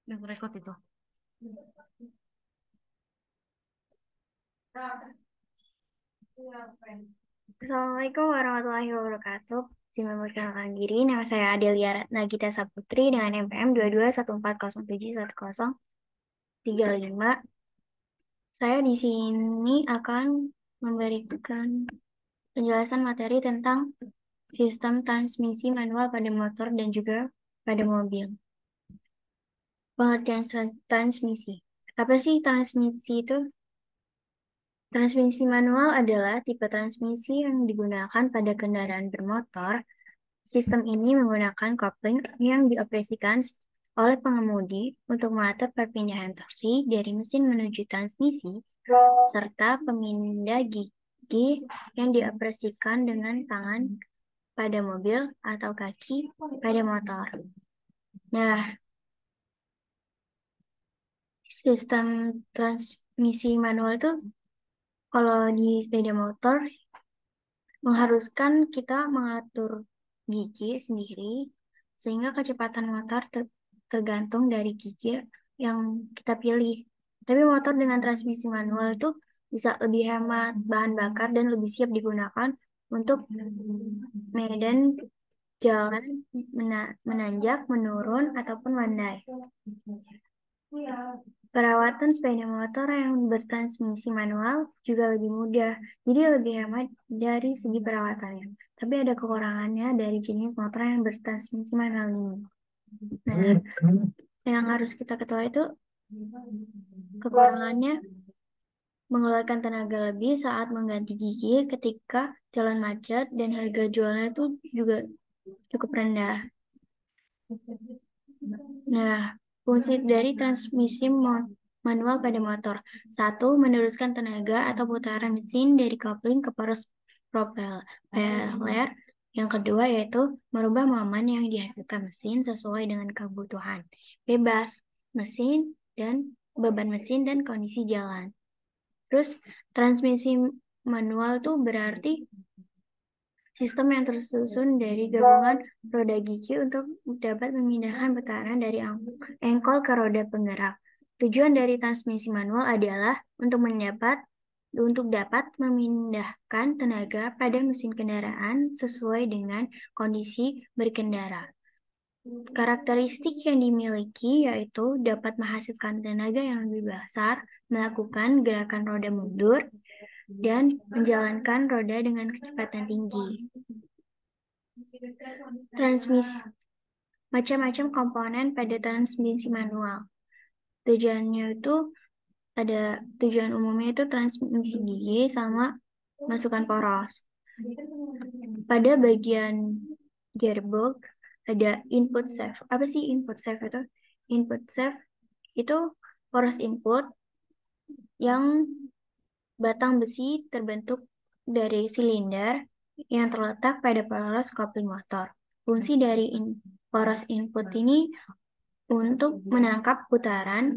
Yang rekod itu. Assalamualaikum warahmatullahi wabarakatuh. Izin memperkenalkan diri, nama saya Adelia Nagita Saputri dengan NPM 2214071035. Saya di sini akan memberikan penjelasan materi tentang sistem transmisi manual pada motor dan juga pada mobil. Pengertian transmisi. Apa sih transmisi itu? Transmisi manual adalah tipe transmisi yang digunakan pada kendaraan bermotor. Sistem ini menggunakan kopling yang dioperasikan oleh pengemudi untuk mengatur perpindahan torsi dari mesin menuju transmisi, serta pemindah gigi yang dioperasikan dengan tangan pada mobil atau kaki pada motor. Nah, sistem transmisi manual itu kalau di sepeda motor mengharuskan kita mengatur gigi sendiri sehingga kecepatan motor tergantung dari gigi yang kita pilih. Tapi motor dengan transmisi manual itu bisa lebih hemat bahan bakar dan lebih siap digunakan untuk medan jalan menanjak, menurun, ataupun landai. Perawatan sepeda motor yang bertransmisi manual juga lebih mudah, jadi lebih hemat dari segi perawatannya. Tapi ada kekurangannya dari jenis motor yang bertransmisi manual ini. Nah, yang harus kita ketahui itu kekurangannya mengeluarkan tenaga lebih saat mengganti gigi ketika jalan macet dan harga jualnya itu juga cukup rendah. Nah, fungsi dari transmisi manual pada motor. Satu, meneruskan tenaga atau putaran mesin dari kopling ke poros propeller. Yang kedua yaitu merubah momen yang dihasilkan mesin sesuai dengan kebutuhan bebas mesin dan beban mesin dan kondisi jalan. Terus transmisi manual tuh berarti sistem yang tersusun dari gabungan roda gigi untuk dapat memindahkan putaran dari engkol ke roda penggerak. Tujuan dari transmisi manual adalah untuk dapat memindahkan tenaga pada mesin kendaraan sesuai dengan kondisi berkendara. Karakteristik yang dimiliki yaitu dapat menghasilkan tenaga yang lebih besar, melakukan gerakan roda mundur, dan menjalankan roda dengan kecepatan tinggi. Transmisi macam-macam komponen pada transmisi manual. Tujuannya itu tujuan umumnya itu transmisi gigi sama masukan poros. Pada bagian gearbox ada input shaft. Apa sih input shaft itu? Input shaft itu poros input yang batang besi terbentuk dari silinder yang terletak pada poros kopling motor. Fungsi dari poros input ini untuk menangkap putaran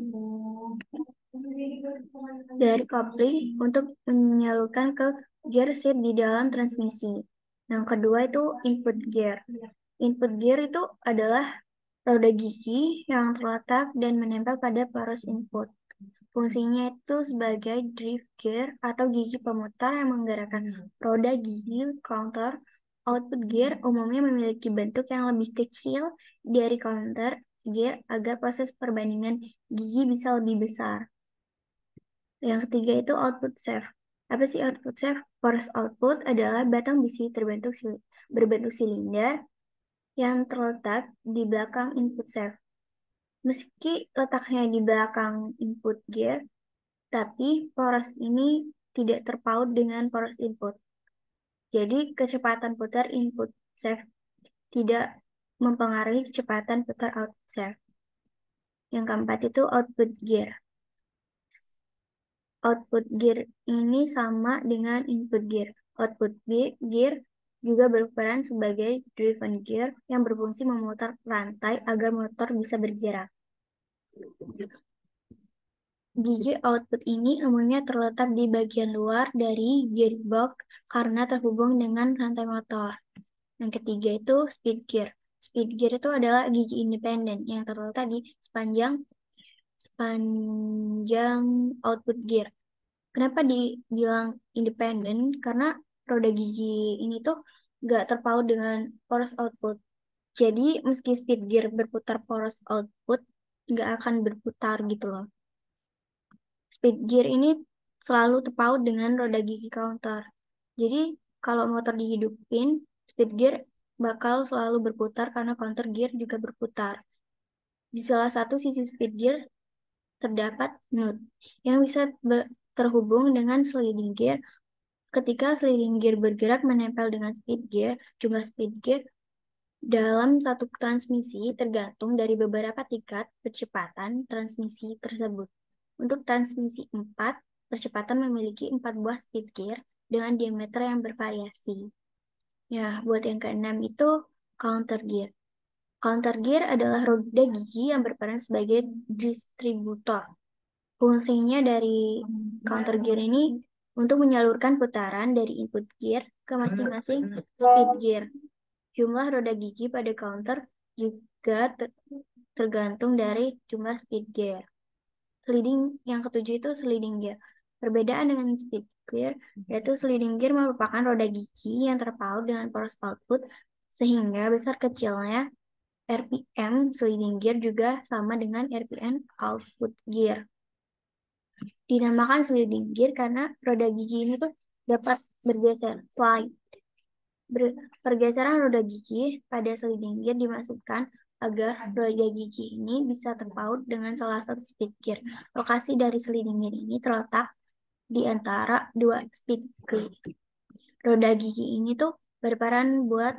dari kopling untuk menyalurkan ke gear shift di dalam transmisi. Yang kedua itu input gear. Input gear itu adalah roda gigi yang terletak dan menempel pada poros input. Fungsinya itu sebagai drive gear atau gigi pemutar yang menggerakkan roda gigi counter. Output gear umumnya memiliki bentuk yang lebih kecil dari counter gear agar proses perbandingan gigi bisa lebih besar. Yang ketiga itu output shaft. Apa sih output shaft? Poros output adalah batang besi berbentuk silinder yang terletak di belakang input shaft. Meski letaknya di belakang input gear, tapi poros ini tidak terpaut dengan poros input. Jadi kecepatan putar input shaft tidak mempengaruhi kecepatan putar output shaft. Yang keempat itu output gear. Output gear ini sama dengan input gear. Output gear juga berperan sebagai driven gear yang berfungsi memutar rantai agar motor bisa bergerak. Gigi output ini umumnya terletak di bagian luar dari gearbox karena terhubung dengan rantai motor. Yang ketiga itu speed gear. speed gear itu adalah gigi independen yang terletak di sepanjang sepanjang output gear. Kenapa dibilang independen? Karena roda gigi ini tuh nggak terpaut dengan poros output. Jadi meski speed gear berputar, poros output nggak akan berputar gitu loh. Speed gear ini selalu terpaut dengan roda gigi counter. Jadi kalau motor dihidupin, speed gear bakal selalu berputar karena counter gear juga berputar. Di salah satu sisi speed gear terdapat nut yang bisa terhubung dengan sliding gear. Ketika sliding gear bergerak menempel dengan speed gear, jumlah speed gear dalam satu transmisi tergantung dari beberapa tingkat percepatan transmisi tersebut. Untuk transmisi 4, percepatan memiliki 4 buah speed gear dengan diameter yang bervariasi. Ya, buat yang keenam itu counter gear. Counter gear adalah roda gigi yang berperan sebagai distributor. Fungsinya dari counter gear ini untuk menyalurkan putaran dari input gear ke masing-masing speed gear. Jumlah roda gigi pada counter juga tergantung dari jumlah speed gear. Yang ketujuh itu sliding gear. Perbedaan dengan speed gear, yaitu sliding gear merupakan roda gigi yang terpaut dengan poros output, sehingga besar kecilnya RPM sliding gear juga sama dengan RPM output gear. Dinamakan sliding gear karena roda gigi ini tuh dapat bergeser, slide. Pergeseran roda gigi pada sliding gear dimaksudkan agar roda gigi ini bisa terpaut dengan salah satu speed gear. Lokasi dari sliding gear ini terletak di antara dua speed gear. Roda gigi ini tuh berperan buat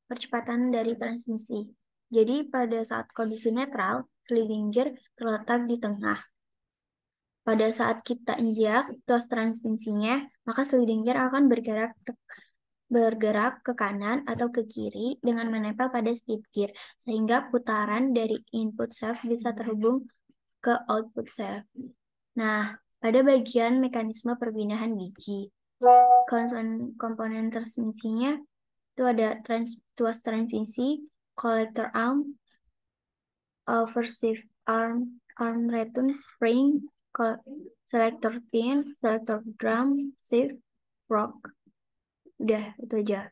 percepatan dari transmisi. Jadi pada saat kondisi netral, sliding gear terletak di tengah. Pada saat kita injak tuas transmisinya, maka sliding gear akan bergerak ke kanan atau ke kiri dengan menempel pada speed gear, sehingga putaran dari input shaft bisa terhubung ke output shaft. Nah, pada bagian mekanisme perpindahan gigi, komponen transmisinya itu ada tuas transmisi, collector arm, overshift arm, arm return spring, selector pin, selector drum, shift, rock. Udah, itu aja.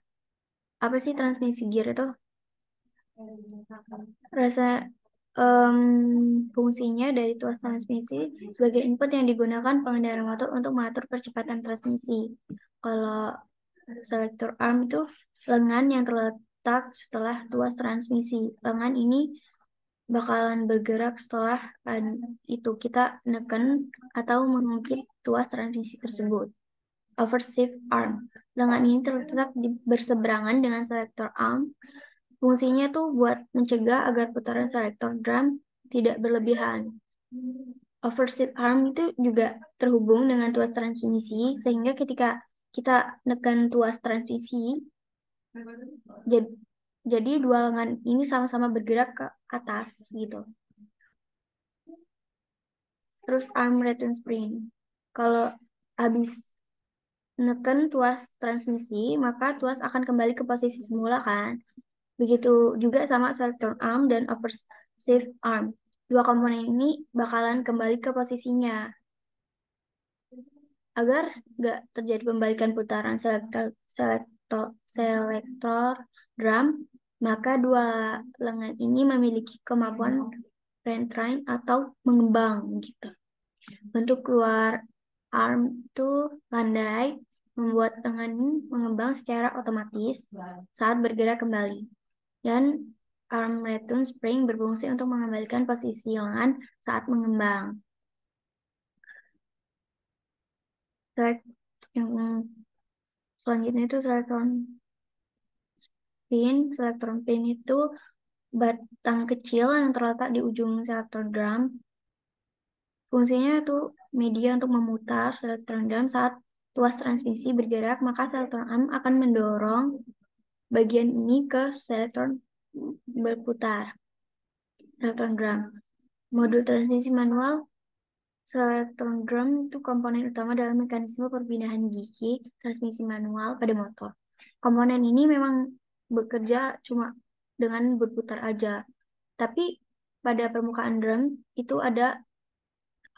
Apa sih transmisi gear itu? Rasa fungsinya dari tuas transmisi sebagai input yang digunakan pengendara motor untuk mengatur percepatan transmisi. Kalau selector arm itu lengan yang terletak setelah tuas transmisi. Lengan ini bakalan bergerak setelah itu kita neken atau mengungkit tuas transmisi tersebut. Overshift arm. Lengan ini terletak berseberangan dengan selector arm. Fungsinya tuh buat mencegah agar putaran selector drum tidak berlebihan. Overshift arm itu juga terhubung dengan tuas transmisi, sehingga ketika kita nekan tuas transmisi, jadi dua lengan ini sama-sama bergerak ke atas gitu. Terus arm return spring. Kalau habis neken tuas transmisi, maka tuas akan kembali ke posisi semula kan. Begitu juga sama selector arm dan overshift arm. Dua komponen ini bakalan kembali ke posisinya. Agar nggak terjadi pembalikan putaran selektor drum, maka dua lengan ini memiliki kemampuan retrain atau mengembang gitu. Bentuk keluar arm itu landai, membuat lengan ini mengembang secara otomatis saat bergerak kembali. Dan arm return spring berfungsi untuk mengembalikan posisi lengan saat mengembang. Yang selanjutnya itu Selectron pin itu batang kecil yang terletak di ujung selector drum. Fungsinya itu media untuk memutar selectron drum saat tuas transmisi bergerak, maka selectron arm akan mendorong bagian ini ke selectron berputar. Selectron drum. Modul transmisi manual selectron drum itu komponen utama dalam mekanisme perpindahan gigi transmisi manual pada motor. Komponen ini memang bekerja cuma dengan berputar aja. Tapi pada permukaan drum itu ada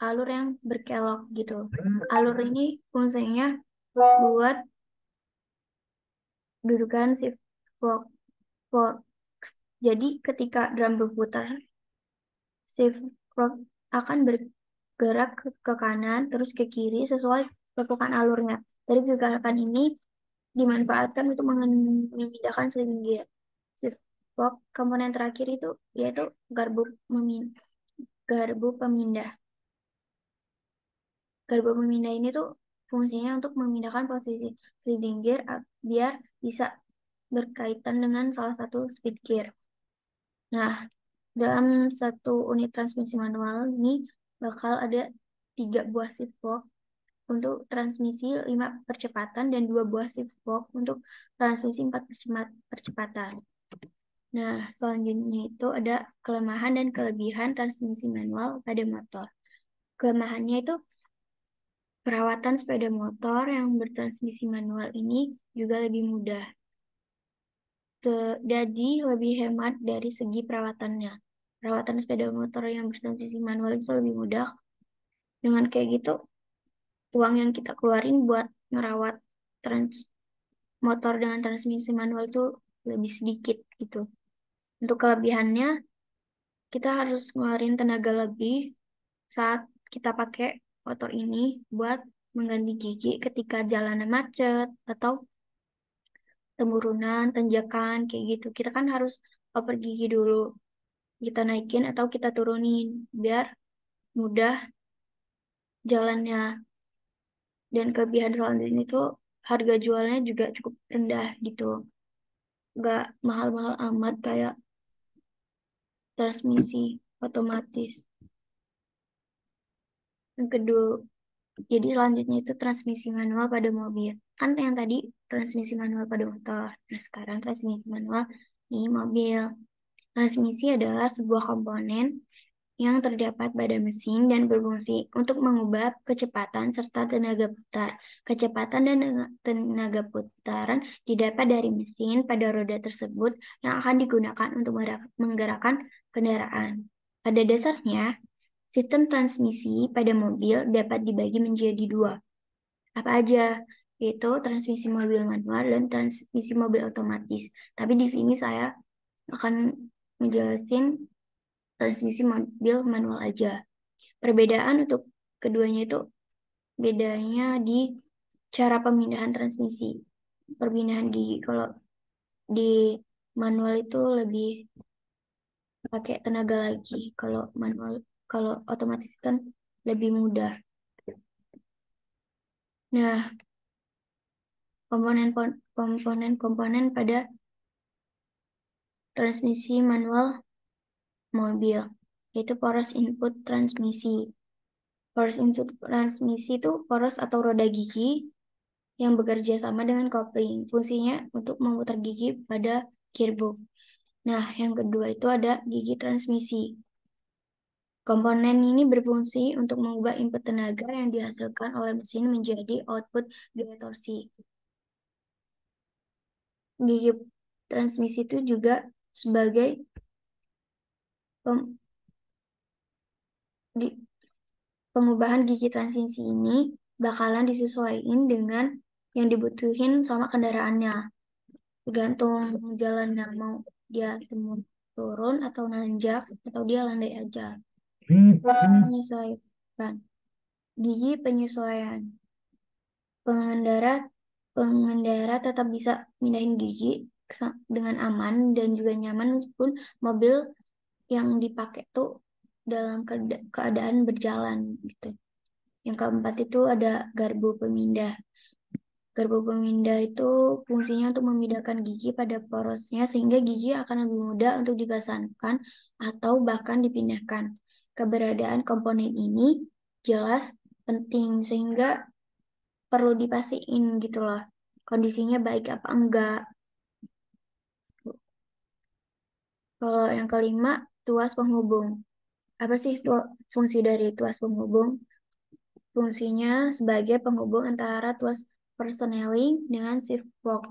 alur yang berkelok gitu. Alur ini fungsinya buat dudukan si fork. fork. Jadi ketika drum berputar, si fork akan bergerak ke kanan terus ke kiri sesuai perputaran alurnya. Dari pergerakan ini dimanfaatkan untuk memindahkan sliding gear. Shift fork komponen terakhir itu yaitu garbu garbu pemindah. Garbu pemindah ini tuh fungsinya untuk memindahkan posisi sliding gear biar bisa berkaitan dengan salah satu speed gear. Nah, dalam satu unit transmisi manual ini bakal ada 3 buah shift fork untuk transmisi 5 percepatan dan 2 buah shift fork untuk transmisi 4 percepatan. Nah, selanjutnya itu ada kelemahan dan kelebihan transmisi manual pada motor. Kelemahannya itu perawatan sepeda motor yang bertransmisi manual ini juga lebih mudah. Jadi lebih hemat dari segi perawatannya. Perawatan sepeda motor yang bertransmisi manual itu lebih mudah. Dengan kayak gitu, uang yang kita keluarin buat merawat motor dengan transmisi manual itu lebih sedikit gitu. Untuk kelebihannya, kita harus ngeluarin tenaga lebih saat kita pakai motor ini buat mengganti gigi ketika jalanan macet atau temburunan, tanjakan, kayak gitu. Kita kan harus oper gigi dulu. Kita naikin atau kita turunin biar mudah jalannya. Dan kelebihan selanjutnya itu harga jualnya juga cukup rendah gitu. Nggak mahal-mahal amat kayak transmisi otomatis. Yang kedua, jadi selanjutnya itu transmisi manual pada mobil. Kan yang tadi transmisi manual pada motor. Nah, sekarang transmisi manual di mobil. Transmisi adalah sebuah komponen yang terdapat pada mesin dan berfungsi untuk mengubah kecepatan serta tenaga putar. Kecepatan dan tenaga putaran didapat dari mesin pada roda tersebut yang akan digunakan untuk menggerakkan kendaraan. Pada dasarnya, sistem transmisi pada mobil dapat dibagi menjadi 2. Apa aja? Yaitu transmisi mobil manual dan transmisi mobil otomatis. Tapi di sini saya akan menjelaskan transmisi mobil manual aja. Perbedaan untuk keduanya itu bedanya di cara pemindahan transmisi. Perpindahan gigi kalau di manual itu lebih pakai tenaga lagi. Kalau otomatis kan lebih mudah. Nah, komponen-komponen pada transmisi manual mobil yaitu poros input transmisi. Poros input transmisi itu poros atau roda gigi yang bekerja sama dengan kopling. Fungsinya untuk memutar gigi pada gearbox. Nah, yang kedua itu ada gigi transmisi. Komponen ini berfungsi untuk mengubah input tenaga yang dihasilkan oleh mesin menjadi output gaya torsi. Gigi transmisi itu juga sebagai pengubahan gigi transmisi ini bakalan disesuaikan dengan yang dibutuhin sama kendaraannya. Tergantung jalannya mau dia turun atau nanjak atau dia landai aja. Menyesuaikan. Gigi penyesuaian. Pengendara pengendara tetap bisa mindahin gigi dengan aman dan juga nyaman meskipun mobil yang dipakai tuh dalam keadaan berjalan gitu. Yang keempat itu ada garbu pemindah. Garbu pemindah itu fungsinya untuk memindahkan gigi pada porosnya sehingga gigi akan lebih mudah untuk dipasangkan atau bahkan dipindahkan. Keberadaan komponen ini jelas penting sehingga perlu dipastiin gitu loh. Kondisinya baik apa enggak. Kalau yang kelima, tuas penghubung. Apa sih fungsi dari tuas penghubung? Fungsinya sebagai penghubung antara tuas persneling dengan shift fork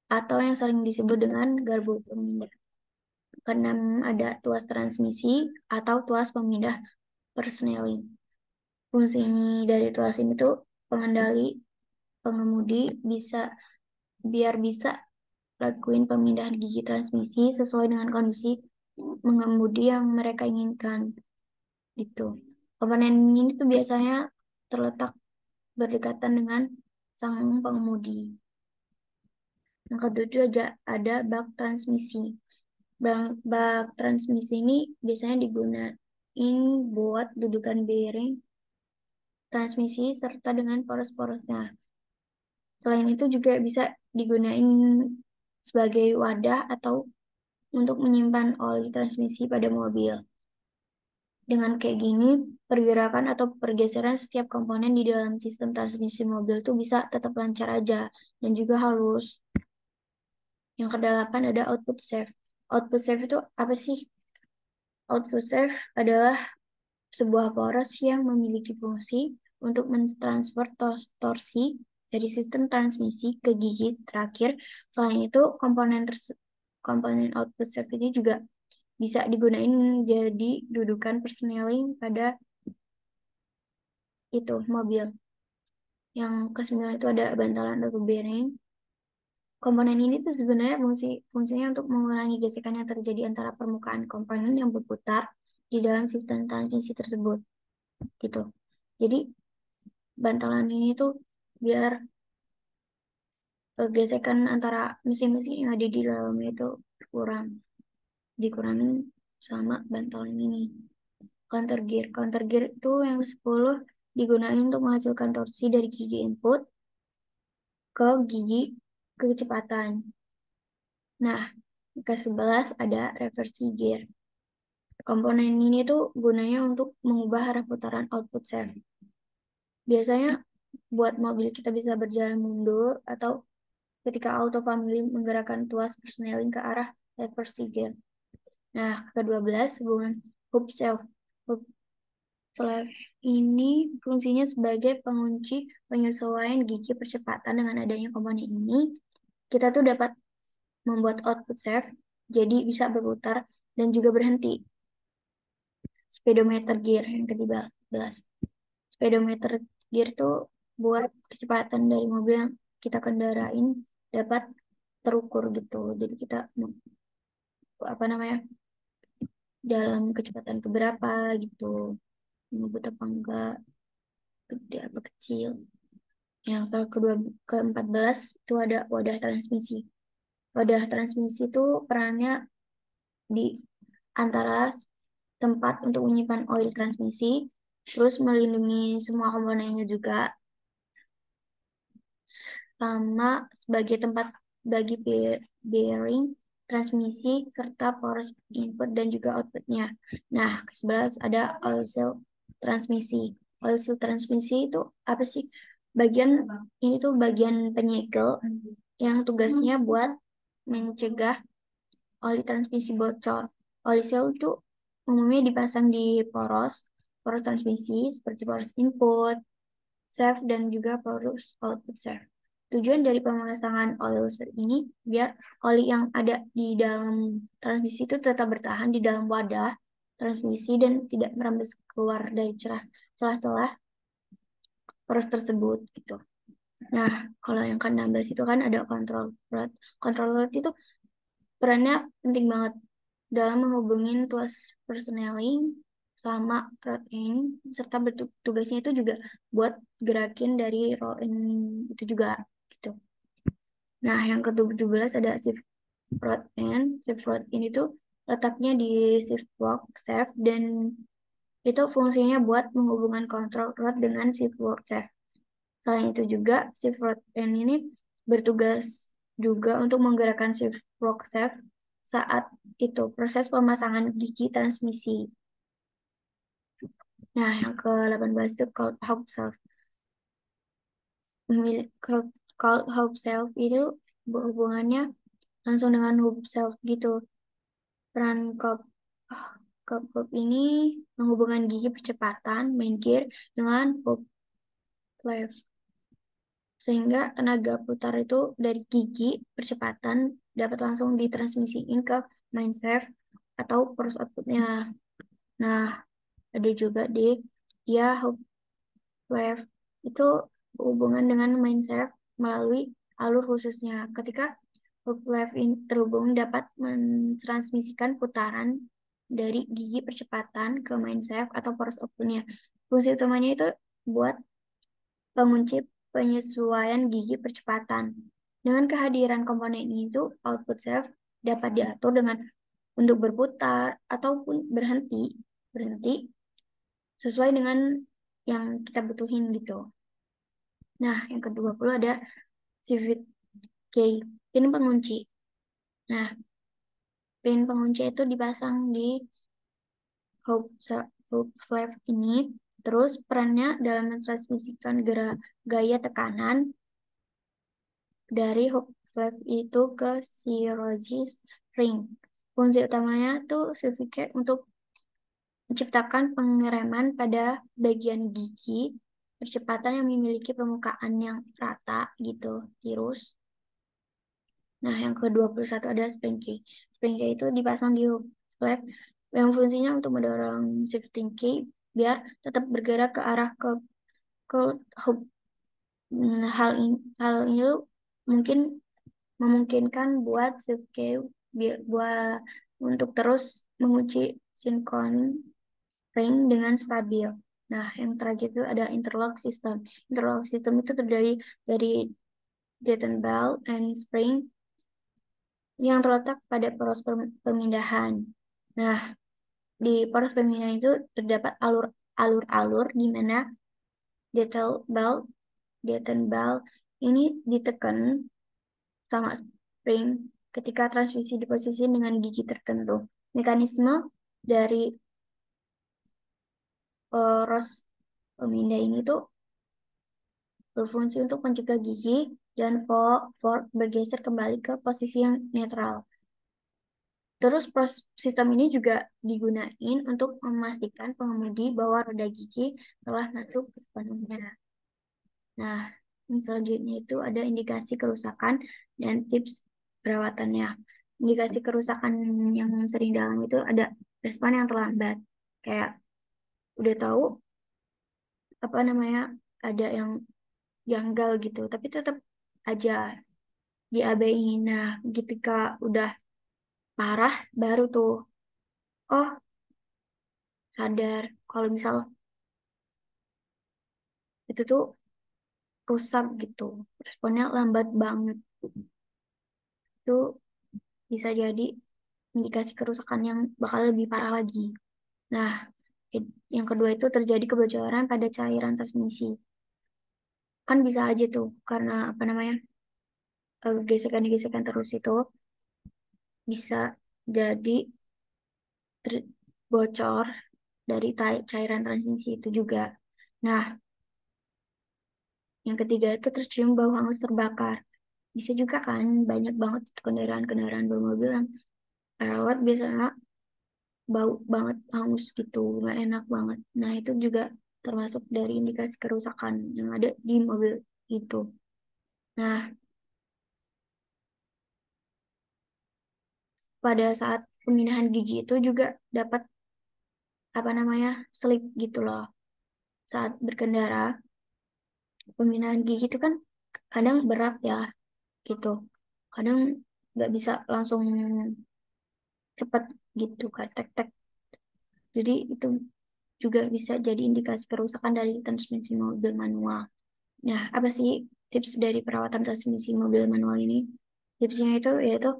atau yang sering disebut dengan garbu pemindah. Keenam ada tuas transmisi atau tuas pemindah persneling. Fungsi dari tuas ini tuh pengemudi biar bisa lakuin pemindahan gigi transmisi sesuai dengan kondisi mengemudi yang mereka inginkan gitu. Komponen ini tuh biasanya terletak berdekatan dengan sang pengemudi. Yang kedua itu ada bak transmisi. Bak transmisi ini biasanya digunain buat dudukan bearing transmisi serta dengan poros-porosnya. Selain itu juga bisa digunain sebagai wadah atau untuk menyimpan oli transmisi pada mobil. Dengan kayak gini, pergerakan atau pergeseran setiap komponen di dalam sistem transmisi mobil tuh bisa tetap lancar aja dan juga halus. Yang kedelapan ada output save. Output save itu apa sih? Output save adalah sebuah poros yang memiliki fungsi untuk mentransfer torsi dari sistem transmisi ke gigi terakhir. Selain itu, komponen output save ini juga bisa digunain jadi dudukan persneling pada itu mobil. Yang kesembilan itu ada bantalan atau bearing. Komponen ini tuh sebenarnya fungsinya untuk mengurangi gesekan yang terjadi antara permukaan komponen yang berputar di dalam sistem transmisi tersebut, gitu. Jadi bantalan ini tuh biar gesekan antara mesin-mesin yang ada di dalamnya itu dikurangin sama bantalan ini. Counter gear itu yang 10 digunakan untuk menghasilkan torsi dari gigi input ke gigi kecepatan. Nah, ke-11 ada reversi gear. Komponen ini tuh gunanya untuk mengubah arah putaran output shaft. Biasanya buat mobil kita bisa berjalan mundur atau ketika auto family menggerakkan tuas persneling ke arah reversi gear. Nah, ke-12 hubungan hub self. Hub self ini fungsinya sebagai pengunci penyesuaian gigi percepatan. Dengan adanya komponen ini, kita tuh dapat membuat output shaft jadi bisa berputar dan juga berhenti. Speedometer gear yang ke-13. Speedometer gear itu buat kecepatan dari mobil yang kita kendarain dapat terukur gitu. Jadi kita apa namanya dalam kecepatan keberapa gitu, ngebut apa enggak, gede apa kecil. Yang ke-14 itu ada wadah transmisi. Wadah transmisi itu perannya di antara tempat untuk menyimpan oil transmisi, terus melindungi semua komponennya juga, sama sebagai tempat bagi bearing, transmisi, serta poros input dan juga outputnya. Nah, ke-11 ada oil seal transmisi. Oil seal transmisi itu apa sih? Ini tuh bagian penyegel yang tugasnya buat mencegah oli transmisi bocor. Oli seal itu umumnya dipasang di poros transmisi seperti poros input, shaft, dan juga poros output shaft. Tujuan dari pemasangan oil seal ini biar oli yang ada di dalam transmisi itu tetap bertahan di dalam wadah transmisi dan tidak merembes keluar dari celah-celah poros tersebut gitu. Nah, kalau yang ke-16 itu kan ada control rod. Control rod itu perannya penting banget dalam menghubungin tuas persneling sama rod end, serta tugasnya itu juga buat gerakin dari roll end itu juga gitu. Nah, yang ke-17 ada shift rod end. Shift rod end itu letaknya di shift work shaft dan itu fungsinya buat menghubungkan control rod dengan shift work shaft. Selain itu juga shift rod end ini bertugas juga untuk menggerakkan shift work shaft saat itu proses pemasangan gigi transmisi. Nah, yang ke-18 itu called hub self. Called hub self itu berhubungannya langsung dengan hub self gitu. Peran hub ini menghubungkan gigi percepatan main gear dengan hub left. Sehingga tenaga putar itu dari gigi percepatan dapat langsung ditransmisiin ke main shaft atau poros outputnya. Nah, ada juga di ya hook wave itu berhubungan dengan main shaft melalui alur khususnya. Ketika hook wave ini terhubung dapat mentransmisikan putaran dari gigi percepatan ke main shaft atau poros outputnya. Fungsi utamanya itu buat pengunci penyesuaian gigi percepatan. Dengan kehadiran komponen ini itu output shaft dapat diatur dengan untuk berputar ataupun berhenti sesuai dengan yang kita butuhin gitu. Nah, yang ke-20 ada pivot key, pin pengunci. Nah, pin pengunci itu dipasang di hook flap ini. Terus perannya dalam mentransmisikan gaya tekanan dari hook flap itu ke cirrhosis ring. Fungsi utamanya tuh certificate untuk menciptakan pengereman pada bagian gigi percepatan yang memiliki permukaan yang rata gitu, tirus. Nah, yang ke-21 ada spring key. Spring key itu dipasang di hook flap yang fungsinya untuk mendorong shifting key biar tetap bergerak ke arah ke hook. Hal ini mungkin memungkinkan buat shift key buat untuk terus mengunci sinkron ring dengan stabil. Nah, yang terakhir itu ada interlock system. Interlock system itu terdiri dari detent belt and spring yang terletak pada poros pemindahan. Nah, di poros pemindahan itu terdapat alur-alur di mana detent belt, detent belt ini ditekan sama spring ketika transmisi di posisi dengan gigi tertentu. Mekanisme dari poros pemindah ini tuh berfungsi untuk mencegah gigi dan fork bergeser kembali ke posisi yang netral. Terus sistem ini juga digunakan untuk memastikan pengemudi bahwa roda gigi telah masuk sepenuhnya. Nah, yang selanjutnya itu ada indikasi kerusakan dan tips perawatannya. Indikasi kerusakan yang sering dalam itu ada respon yang terlambat. Kayak udah tahu apa namanya ada yang janggal gitu, tapi tetap aja diabaiin. Nah, ketika udah parah baru tuh, oh sadar kalau misal itu tuh rusak gitu. Responnya lambat banget. Itu bisa jadi indikasi kerusakan yang bakal lebih parah lagi. Nah, yang kedua itu terjadi kebocoran pada cairan transmisi. Kan bisa aja tuh karena apa namanya gesekan-gesekan terus itu bisa jadi bocor dari cairan transmisi itu juga. Nah, yang ketiga itu tercium bau hangus terbakar. Bisa juga kan banyak banget kendaraan-kendaraan bermobil yang lewat biasanya bau banget hangus gitu, nggak enak banget. Nah, itu juga termasuk dari indikasi kerusakan yang ada di mobil itu. Nah, pada saat pemindahan gigi itu juga dapat apa namanya slip gitu loh. Saat berkendara, pemindahan gigi itu kan kadang berat ya gitu. Kadang nggak bisa langsung cepat gitu kan, tek-tek. Jadi itu juga bisa jadi indikasi kerusakan dari transmisi mobil manual. Nah, apa sih tips dari perawatan transmisi mobil manual ini? Tipsnya itu yaitu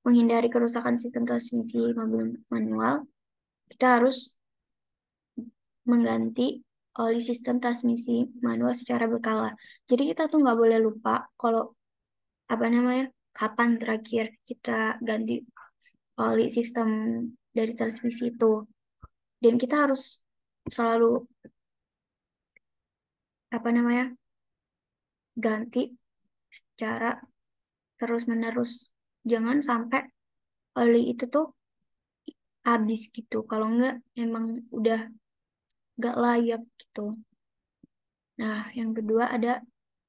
menghindari kerusakan sistem transmisi mobil manual. Kita harus mengganti oli sistem transmisi manual secara berkala. Jadi kita tuh nggak boleh lupa kalau apa namanya kapan terakhir kita ganti oli sistem dari transmisi itu. Dan kita harus selalu apa namanya ganti secara terus-menerus. Jangan sampai oli itu tuh habis gitu. Kalau enggak, emang udah nggak layak gitu. Nah, yang kedua ada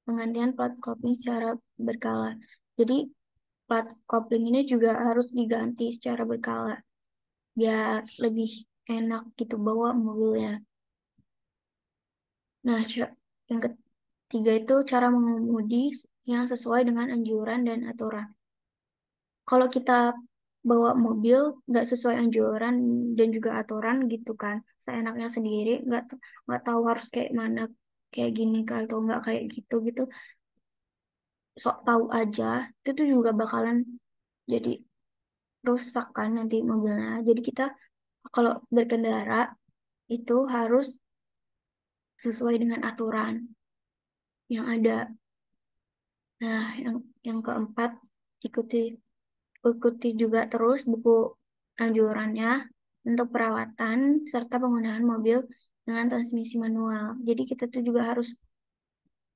penggantian plat kopling secara berkala. Jadi, plat kopling ini juga harus diganti secara berkala. biar lebih enak gitu bawa mobilnya. Nah, yang ketiga itu cara mengemudi yang sesuai dengan anjuran dan aturan. Kalau kita bawa mobil nggak sesuai anjuran dan juga aturan gitu kan, seenaknya sendiri, nggak tahu harus kayak mana, kayak gini atau nggak kayak gitu gitu, sok tahu aja, itu tuh juga bakalan jadi rusak kan nanti mobilnya. Jadi kita kalau berkendara itu harus sesuai dengan aturan yang ada. Nah, yang keempat, ikuti ikuti juga terus buku anjurannya untuk perawatan serta penggunaan mobil dengan transmisi manual. Jadi kita tuh juga harus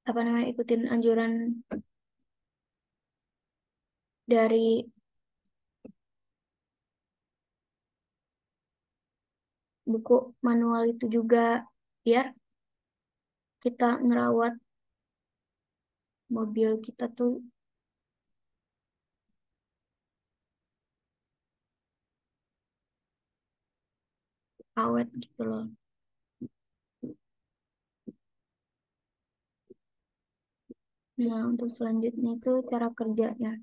apa namanya ikutin anjuran dari buku manual itu juga biar kita ngerawat mobil kita tuh awet gitu loh. Nah, untuk selanjutnya itu cara kerjanya.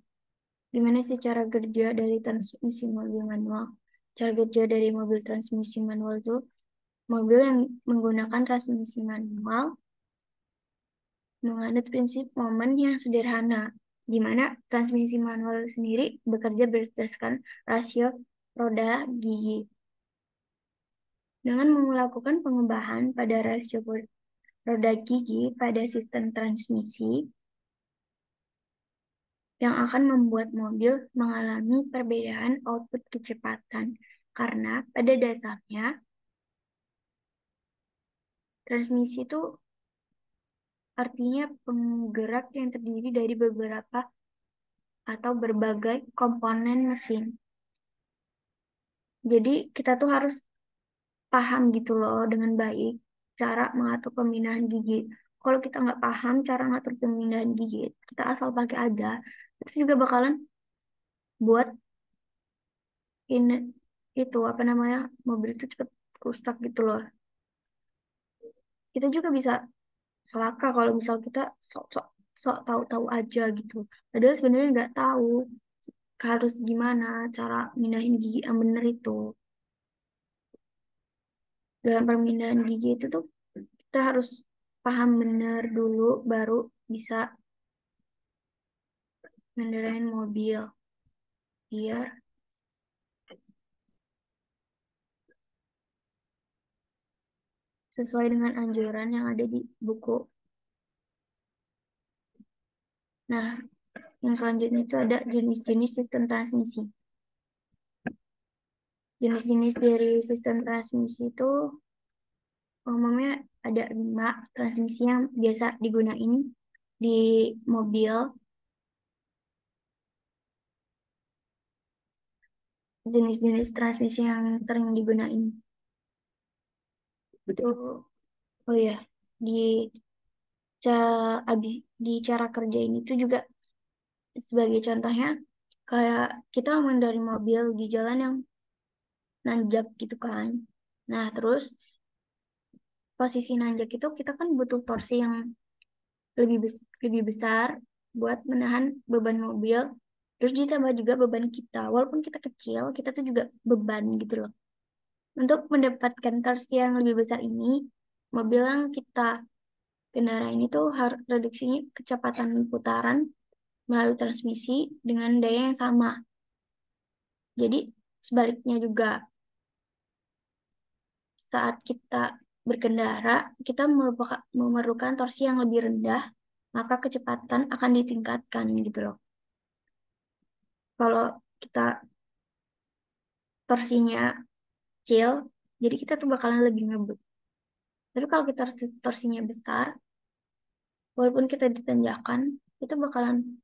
Gimana sih cara kerja dari transmisi mobil manual? Cara kerja dari mobil transmisi manual itu mobil yang menggunakan transmisi manual menganut prinsip momen yang sederhana, di mana transmisi manual sendiri bekerja berdasarkan rasio roda gigi. Dengan melakukan pengubahan pada rasio roda gigi pada sistem transmisi yang akan membuat mobil mengalami perbedaan output kecepatan. Karena pada dasarnya transmisi itu artinya penggerak yang terdiri dari beberapa atau berbagai komponen mesin. Jadi kita tuh harus paham gitu loh dengan baik cara mengatur pemindahan gigi. Kalau kita nggak paham cara ngatur pemindahan gigi, kita asal pakai aja, itu juga bakalan buat ini itu apa namanya mobil itu cepet rusak gitu loh. Kita juga bisa celaka kalau misal kita sok tahu-tahu aja gitu. Padahal sebenarnya nggak tahu harus gimana cara mindahin gigi yang bener itu. Dalam permindahan gigi itu tuh kita harus paham bener dulu baru bisa ngendarain mobil. Iya, sesuai dengan anjuran yang ada di buku. Nah, yang selanjutnya itu ada jenis-jenis sistem transmisi. Jenis-jenis dari sistem transmisi itu umumnya ada 5 transmisi yang biasa digunain di mobil. Jenis-jenis transmisi yang sering digunain itu, oh ya, di di cara kerja ini tuh juga sebagai contohnya kayak kita mengendari mobil di jalan yang nanjak gitu kan. Nah, terus posisi nanjak itu kita kan butuh torsi yang lebih besar buat menahan beban mobil. Terus ditambah juga beban kita. Walaupun kita kecil, kita tuh juga beban gitu loh. Untuk mendapatkan torsi yang lebih besar ini, mobil yang kita kendaraan itu harus reduksinya kecepatan putaran melalui transmisi dengan daya yang sama. Jadi sebaliknya juga saat kita berkendara, kita memerlukan torsi yang lebih rendah, maka kecepatan akan ditingkatkan gitu loh. Kalau kita torsinya kecil, jadi kita tuh bakalan lebih ngebut. Tapi kalau kita torsinya besar, walaupun kita ditanjakan, itu bakalan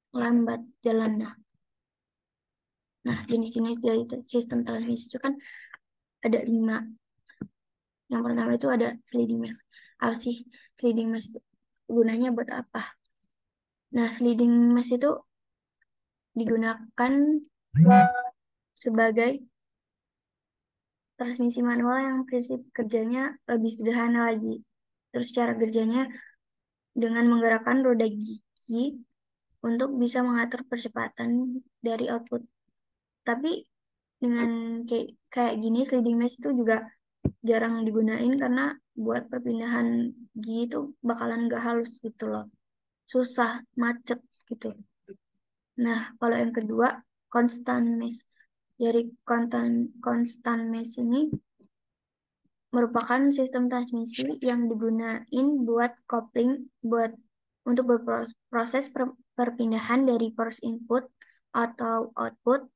lambat jalannya. Nah, jenis-jenis dari sistem transmisi itu kan ada 5. Yang pertama itu ada sliding mass. Apa sih sliding mass itu? Gunanya buat apa? Nah, sliding mass itu digunakan sebagai transmisi manual yang prinsip kerjanya lebih sederhana lagi. Terus cara kerjanya dengan menggerakkan roda gigi untuk bisa mengatur percepatan dari output. Tapi dengan kayak gini sliding mesh itu juga jarang digunain karena buat perpindahan gigi itu bakalan gak halus gitu loh. Susah, macet gitu. Nah, kalau yang kedua, constant mesh. Dari constant mesh ini merupakan sistem transmisi yang digunain buat coupling untuk berproses perpindahan dari force input atau output.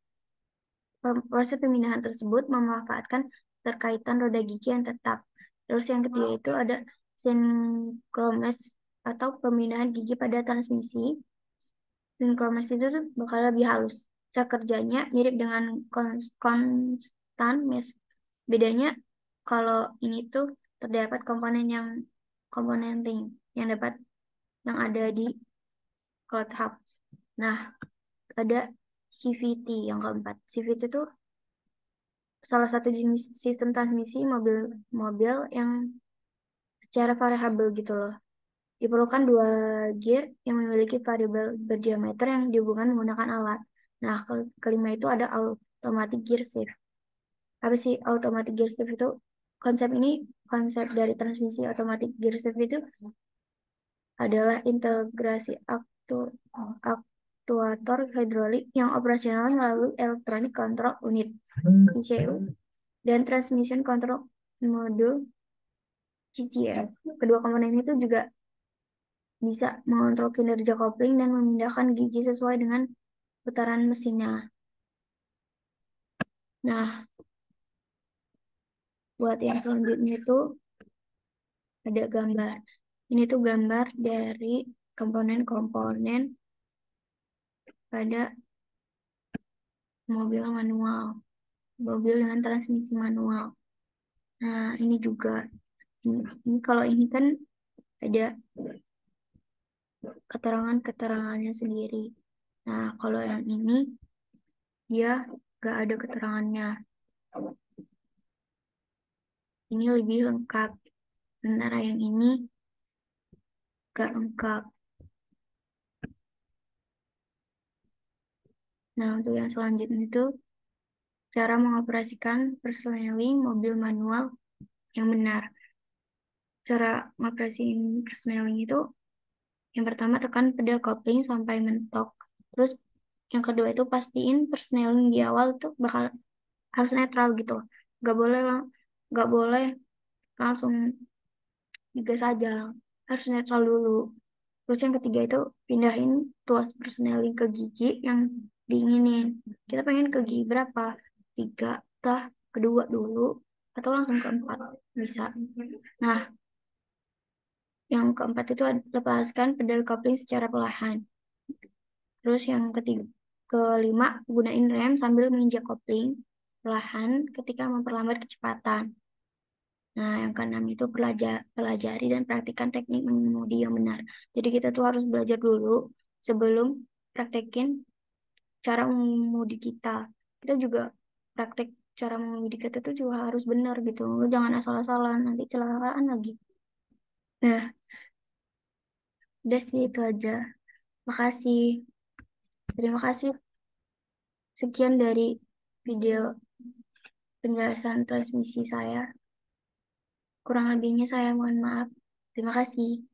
Proses pemindahan tersebut memanfaatkan terkaitan roda gigi yang tetap. Terus yang ketiga itu ada synchromess atau pemindahan gigi pada transmisi. Synchromess itu tuh bakal lebih halus. Cara kerjanya mirip dengan constant mesh. Bedanya kalau ini tuh terdapat komponen ring yang ada di cloud hub. Nah, ada CVT yang keempat. CVT itu salah satu jenis sistem transmisi mobil yang secara variabel gitu loh. Diperlukan dua gear yang memiliki variabel berdiameter yang dihubungkan menggunakan alat. Nah, kelima itu ada automatic gear shift. Apa sih automatic gear shift itu? Konsep dari transmisi automatic gear shift itu adalah integrasi aktuator hidrolik yang operasional melalui electronic control unit (ECU) dan transmission control module (CCM). Kedua komponen itu juga bisa mengontrol kinerja kopling dan memindahkan gigi sesuai dengan putaran mesinnya. Nah, buat yang selanjutnya itu ada gambar. Ini tuh gambar dari komponen-komponen pada mobil manual, mobil dengan transmisi manual. Nah, ini juga. Ini kalau ini kan ada keterangan-keterangannya sendiri. Nah, kalau yang ini dia gak ada keterangannya. Ini lebih lengkap. Sementara yang ini gak lengkap. Nah, untuk yang selanjutnya itu cara mengoperasikan persneling mobil manual yang benar. Cara mengoperasikan persneling itu yang pertama tekan pedal kopling sampai mentok. Terus yang kedua itu pastiin persneling di awal tuh harus netral gitu. Gak boleh gak boleh langsung digas aja. Harus netral dulu. Terus yang ketiga itu pindahin tuas persneling ke gigi yang diinginin. Kita pengen ke gigi berapa? Tiga, tah, kedua dulu, atau langsung keempat. Bisa. Nah, yang keempat itu lepaskan pedal kopling secara perlahan. Terus yang kelima, gunain rem sambil menginjak kopling perlahan ketika memperlambat kecepatan. Nah, yang keenam itu pelajari dan praktikkan teknik mengemudi yang benar. Jadi kita tuh harus belajar dulu sebelum praktekin cara mengemudi kita. Kita juga praktek cara mengemudi kita tuh juga harus benar gitu. Lu jangan asal-asalan, nanti kecelakaan lagi. Nah, udah sih itu aja. Makasih. Terima kasih. Sekian dari video penjelasan transmisi saya. Kurang lebihnya saya mohon maaf. Terima kasih.